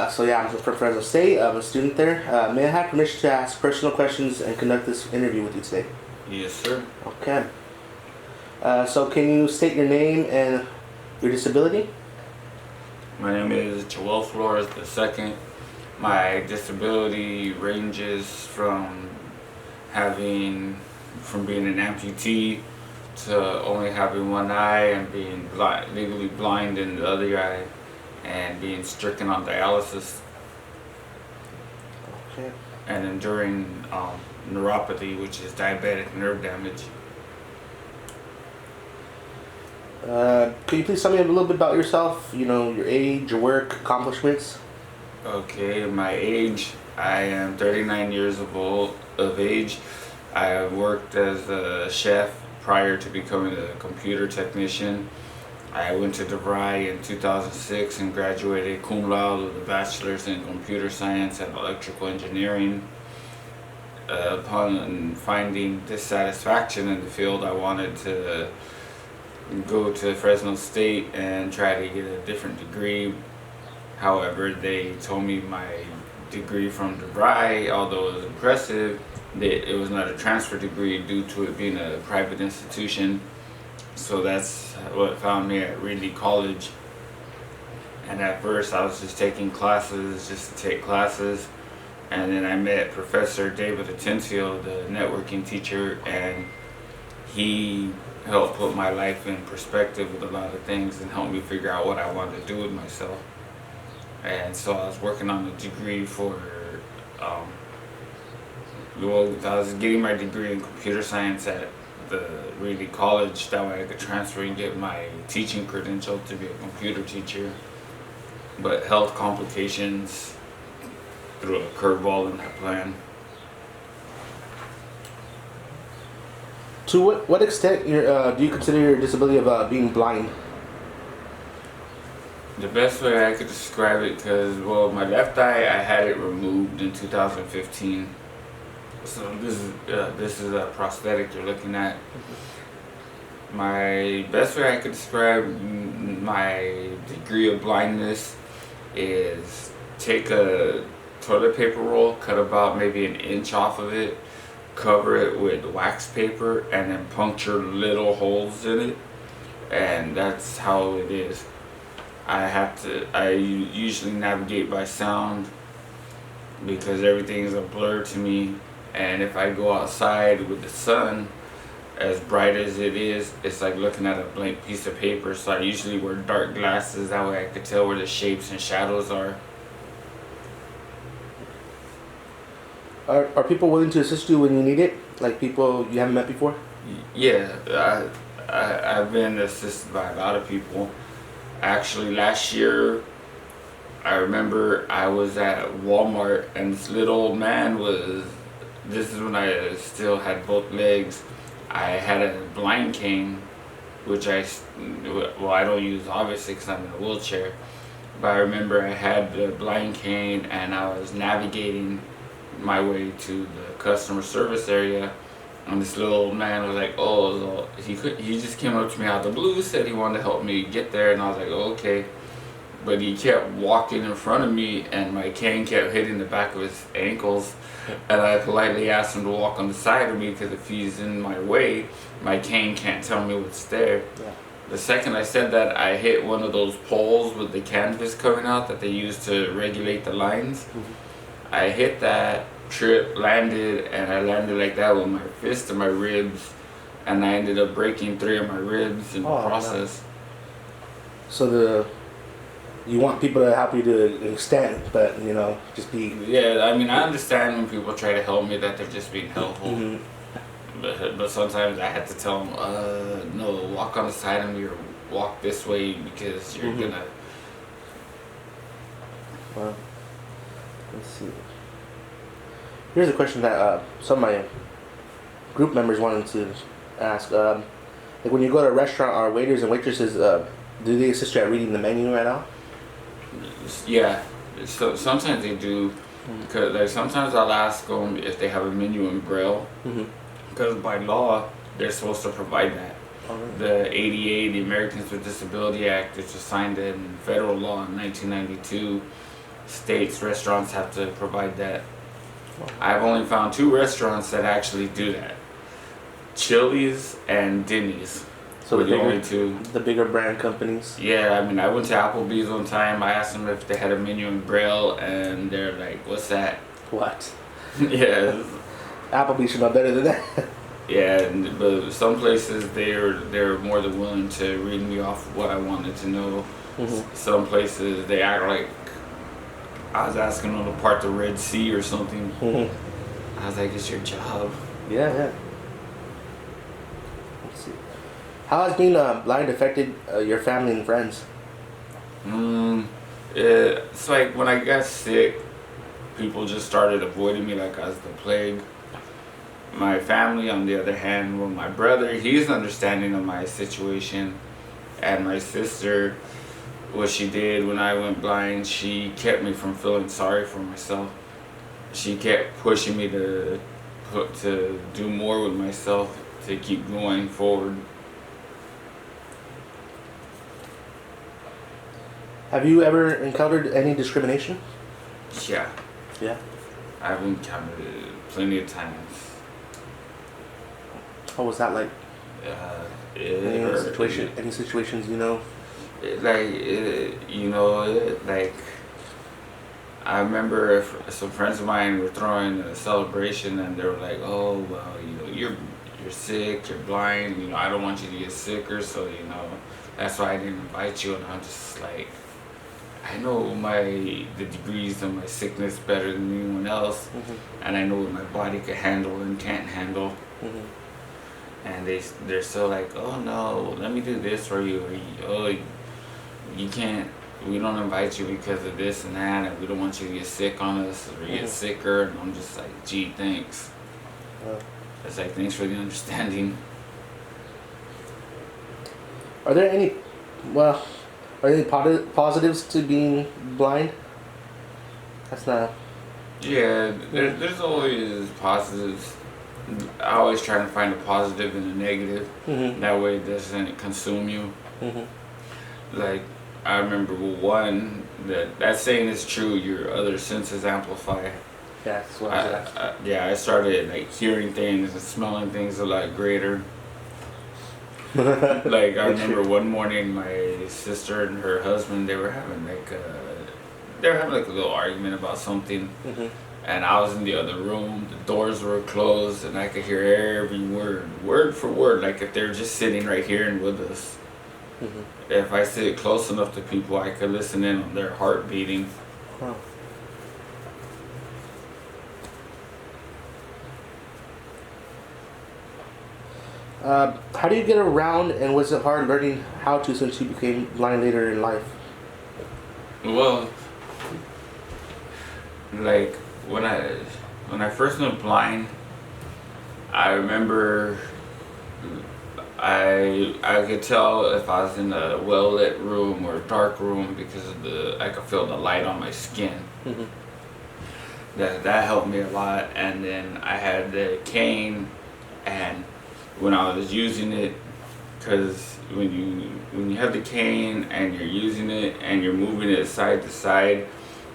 So yeah, I'm from Fresno State. I'm a student there. May I have permission to ask personal questions and conduct this interview with you today? Yes, sir. Okay. So can you state your name and your disability? My name is Joel Flores II. My disability ranges from being an amputee to only having one eye and being legally blind in the other eye and being stricken on dialysis Okay. and enduring neuropathy, which is diabetic nerve damage. Could you please tell me a little bit about yourself? You know, your age, your work, accomplishments? Okay, my age, I am 39 years of age. I have worked as a chef prior to becoming a computer technician. I went to DeVry in 2006 and graduated cum laude with a bachelor's in computer science and electrical engineering. Upon finding dissatisfaction in the field, I wanted to go to Fresno State and try to get a different degree. However, they told me my degree from DeVry, although it was impressive, that it was not a transfer degree due to it being a private institution. So that's what found me at Reedy College. And at first I was just taking classes just to take classes. And then I met Professor David Atencio, the networking teacher, and he helped put my life in perspective with a lot of things and helped me figure out what I wanted to do with myself. And so I was working on a degree for, I was getting my degree in computer science at the Reedy College. That way I could transfer and get my teaching credential to be a computer teacher. But health complications threw a curveball in that plan. To what extent do you consider your disability of being blind? The best way I could describe it, because, well, my left eye, I had it removed in 2015. So this is a prosthetic you're looking at. My best way I could describe my degree of blindness is take a toilet paper roll, cut about maybe an inch off of it, cover it with wax paper, and then puncture little holes in it, and that's how it is. I usually navigate by sound because everything is a blur to me, and if I go outside with the sun, as bright as it is, it's like looking at a blank piece of paper. So I usually wear dark glasses, that way I could tell where the shapes and shadows are. Are people willing to assist you when you need it? Like people you haven't met before? Yeah, I've been assisted by a lot of people. Actually, last year, I remember I was at Walmart and this little old man this is when I still had both legs. I had a blind cane, which I don't use obviously because I'm in a wheelchair. But I remember I had the blind cane and I was navigating my way to the customer service area. And this little old man was like, oh, he just came up to me out of the blue, said he wanted to help me get there, and I was like, oh, okay. But he kept walking in front of me, and my cane kept hitting the back of his ankles, and I politely asked him to walk on the side of me, because if he's in my way, my cane can't tell me what's there. Yeah. The second I said that, I hit one of those poles with the canvas coming out that they use to regulate the lines. Mm-hmm. I hit that, trip, landed, and I landed like that with my fist and my ribs, and I ended up breaking 3 of my ribs in the process. No. So you want people to help you to an extent, but just be. Yeah, I mean, I understand when people try to help me that they're just being helpful. Mm-hmm. But sometimes I had to tell them, no, walk on the side of me or walk this way because you're mm-hmm. gonna. Well, let's see. Here's a question that some of my group members wanted to ask. Like when you go to a restaurant, are waiters and waitresses, do they assist you at reading the menu at all? Yeah, so sometimes they do. Cause like sometimes I'll ask them if they have a menu in Braille, because by law they're supposed to provide that. Oh, really? The ADA, the Americans with Disability Act, which was signed in federal law in 1992. states, restaurants have to provide that. I've only found 2 restaurants that actually do that. Chili's and Denny's. So were the the bigger, only 2. the bigger brand companies. Yeah, I mean, I went to Applebee's one time. I asked them if they had a menu in Braille, and they're like, "What's that?" What? Yeah, Applebee's should know better than that. yeah. But some places they're more than willing to read me off what I wanted to know. Some places they act like I was asking them to part the Red Sea or something. I was like, "It's your job." Yeah. Let's see. How has being blind affected your family and friends? It's like when I got sick, people just started avoiding me like I was the plague. My family, on the other hand, well, my brother, he's understanding of my situation, and my sister, what she did when I went blind, she kept me from feeling sorry for myself. She kept pushing me to do more with myself, to keep going forward. Have you ever encountered any discrimination? Yeah, Yeah. I've encountered it plenty of times. What was that like? It Any situations you know? Like I remember some friends of mine were throwing a celebration, and they were like, "Oh well, you're sick, you're blind. I don't want you to get sicker, so that's why I didn't invite you." And I'm just like, I know the degrees of my sickness better than anyone else, and I know what my body can handle and can't handle. And they're still like, "Oh no, let me do this for you," or you can't. We don't invite you because of this and that, and we don't want you to get sick on us or get sicker. And I'm just like, "Gee, thanks." It's like, thanks for the understanding. Are there any positives to being blind? That's not. Yeah, there's always positives. I always try to find a positive and a negative. That way it doesn't consume you. Like, I remember one, that saying is true, your other senses amplify. Yeah, that's what I I started like hearing things and smelling things a lot greater. Like, I remember one morning my sister and her husband, they were having like a little argument about something. And I was in the other room, the doors were closed, and I could hear every word for word, like if they were just sitting right here and with us. If I sit close enough to people, I could listen in on their heart beating. How do you get around, and was it hard learning how to since you became blind later in life? Well, like when I first went blind, I remember I could tell if I was in a well lit room or a dark room because I could feel the light on my skin. That helped me a lot. And then I had the cane, and when I was using it, because when you have the cane and you're using it and you're moving it side to side,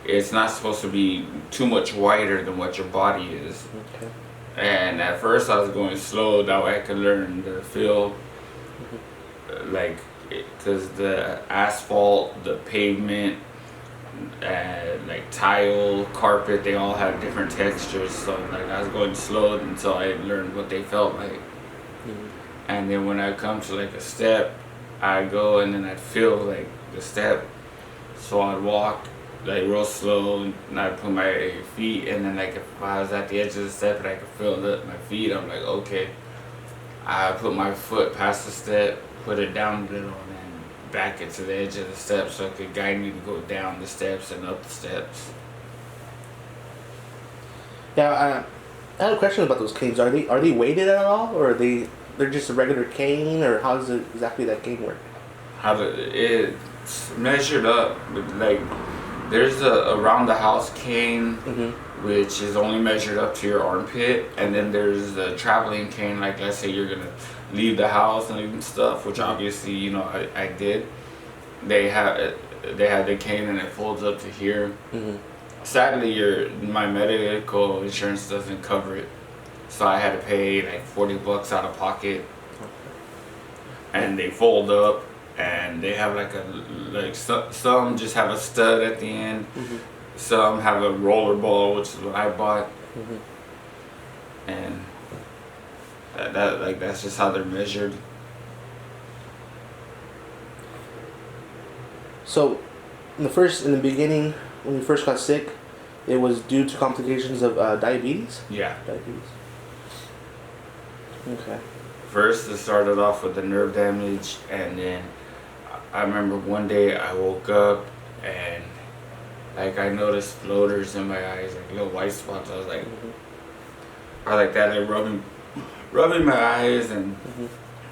it's not supposed to be too much wider than what your body is. And at first I was going slow, that way I could learn to feel, like, because the asphalt, the pavement, like tile, carpet, they all have different textures. So like I was going slow until I learned what they felt like. And then when I come to like a step, I go and then I'd feel like the step. So I'd walk like real slow, and I'd put my feet, and then like if I was at the edge of the step and I could feel my feet, I'm like, okay. I put my foot past the step, put it down a little, and then back it to the edge of the step so it could guide me to go down the steps and up the steps. Yeah, I had a question about those canes. Are they weighted at all, or they're just a regular cane, or how does exactly that cane work? It's measured up, like there's a around the house cane, which is only measured up to your armpit, and then there's the traveling cane, like let's say you're gonna leave the house and stuff, which obviously I did. They have they had the cane and it folds up to here. Mm-hmm. Sadly, my medical insurance doesn't cover it, so I had to pay like $40 out of pocket. And they fold up, and they have some just have a stud at the end. Mm-hmm. Some have a roller ball, which is what I bought, Mm-hmm. and that's just how they're measured. So, in the beginning, when you first got sick, it was due to complications of diabetes. Yeah. Diabetes. Okay. First, it started off with the nerve damage, and then I remember one day I woke up and I noticed floaters in my eyes, like little white spots. I was like, I like that, like rubbing my eyes and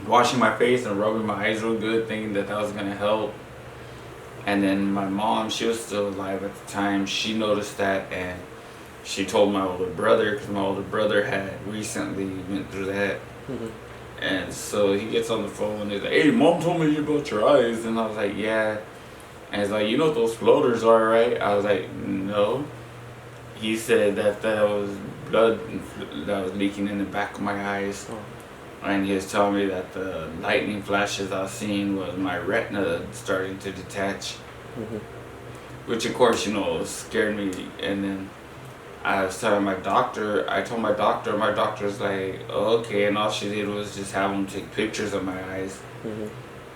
washing my face and rubbing my eyes real good, thinking that was gonna help. And then my mom, she was still alive at the time. She noticed that, and she told my older brother, because my older brother had recently went through that. Mm-hmm. And so he gets on the phone and he's like, "Hey, mom told me about your eyes." And I was like, "Yeah." And he's like, "You know what those floaters are, right?" I was like, "No." He said that was blood that was leaking in the back of my eyes. Oh. And he was telling me that the lightning flashes I was seeing was my retina starting to detach. Mm-hmm. Which, of course, scared me. And then I was telling my doctor, I told my doctor's like, "Oh, okay." And all she did was just have him take pictures of my eyes. Mm-hmm.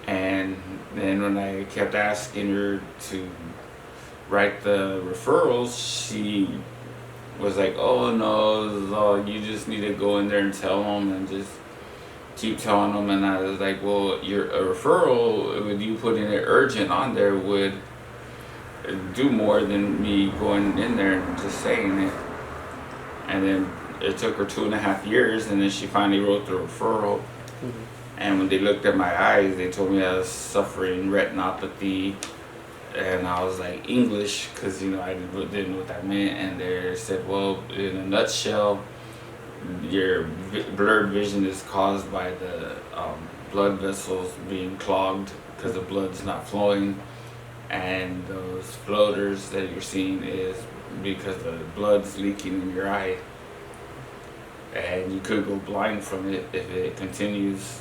And then when I kept asking her to write the referrals, she was like, "Oh, no, you just need to go in there and tell them and just keep telling them." And I was like, "Well, a referral, with you putting it urgent on there, would do more than me going in there and just saying it." And then it took her 2.5 years, and then she finally wrote the referral. Mm-hmm. And when they looked at my eyes, they told me I was suffering retinopathy. And I was like, English, because I didn't know what that meant. And they said, "Well, in a nutshell, your blurred vision is caused by the blood vessels being clogged because the blood's not flowing. And those floaters that you're seeing is because the blood's leaking in your eye. And you could go blind from it if it continues."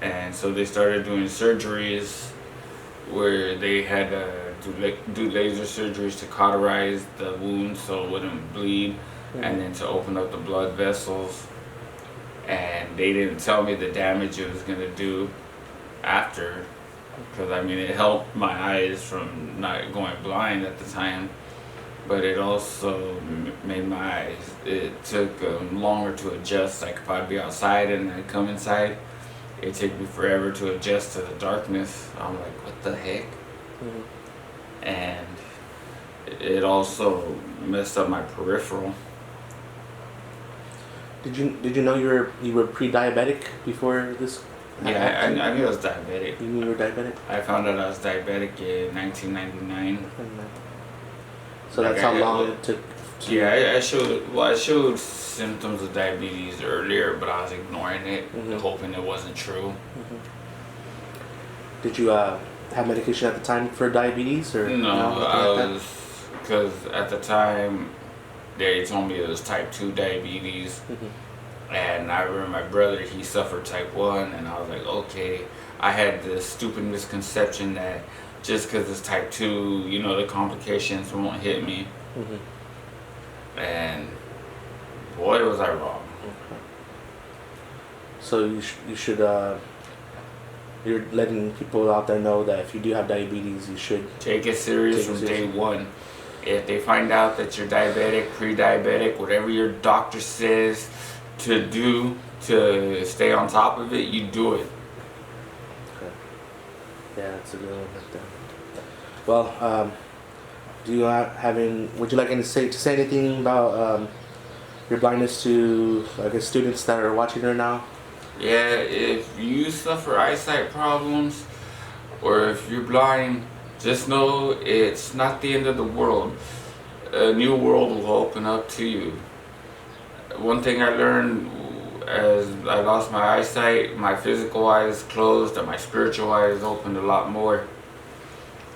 And so they started doing surgeries where they had to do laser surgeries to cauterize the wound so it wouldn't bleed, and then to open up the blood vessels. And they didn't tell me the damage it was going to do after, because it helped my eyes from not going blind at the time, but it also made my eyes, it took longer to adjust. Like if I'd be outside and I'd come inside, it took me forever to adjust to the darkness. I'm like, what the heck? Mm-hmm. And it also messed up my peripheral. Did you know you were pre-diabetic before this? Yeah, I knew I was diabetic. You knew you were diabetic? I found out I was diabetic in 1999. So that's how long it took. Yeah, I showed symptoms of diabetes earlier, but I was ignoring it, hoping it wasn't true. Mm-hmm. Did you have medication at the time for diabetes, or no? Because at the time they told me it was type 2 diabetes. And I remember my brother, he suffered type 1, and I was like, okay. I had this stupid misconception that just because it's type 2, the complications won't hit me. And boy, was I wrong. Okay. So you should you're letting people out there know that if you do have diabetes, you should take it serious from day one. If they find out that you're diabetic, pre-diabetic, whatever your doctor says to do to stay on top of it, you do it. Okay. Yeah, that's a good one right there. Well, would you like to say anything about your blindness to, I guess, students that are watching her now? Yeah, if you suffer eyesight problems or if you're blind, just know it's not the end of the world. A new world will open up to you. One thing I learned as I lost my eyesight, my physical eyes closed and my spiritual eyes opened a lot more.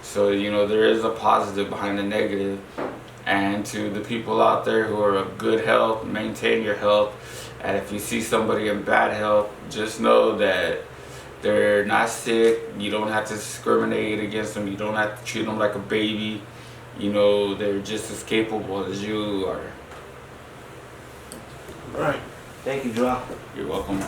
So, you know, there is a positive behind the negative. And to the people out there who are of good health, maintain your health. And if you see somebody in bad health, just know that they're not sick. You don't have to discriminate against them. You don't have to treat them like a baby. You know, they're just as capable as you are. All right. Thank you, Joel. You're welcome.